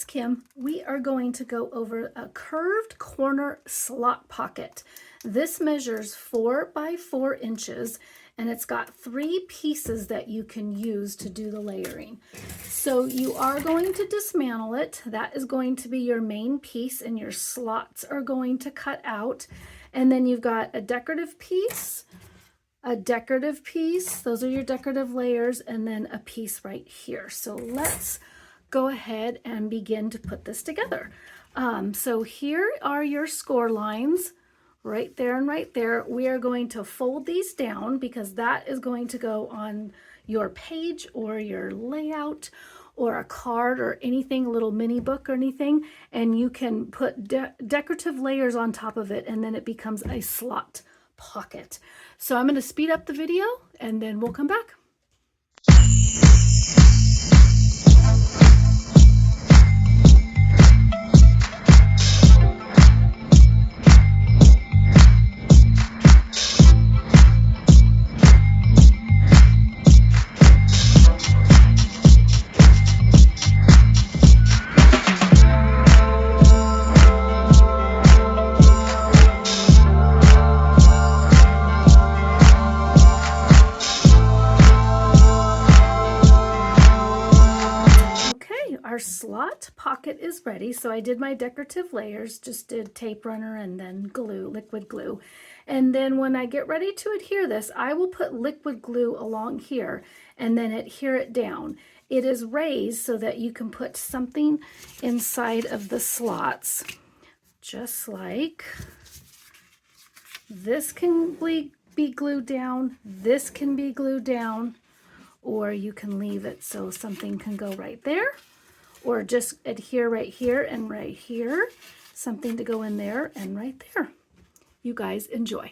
Kim. We are going to go over a curved corner slot pocket. This measures 4 by 4 inches and it's got 3 pieces that you can use to do the layering. So you are going to dismantle it. That is going to be your main piece and your slots are going to cut out. And then you've got a decorative piece, those are your decorative layers, and then a piece right here. So let's go ahead and begin to put this together. So here are your score lines right there and right there. We are going to fold these down because that is going to go on your page or your layout or a card or anything, a little mini book or anything, and you can put decorative layers on top of it and then it becomes a slot pocket. So I'm going to speed up the video and then we'll come back. Our slot pocket is ready. So I did my decorative layers, just did tape runner and then glue, liquid glue. And then when I get ready to adhere this, I will put liquid glue along here and then adhere it down. It is raised so that you can put something inside of the slots, just like this can be glued down, this can be glued down, or you can leave it so something can go right there. Or just adhere right here and right here. Something to go in there and right there. You guys enjoy.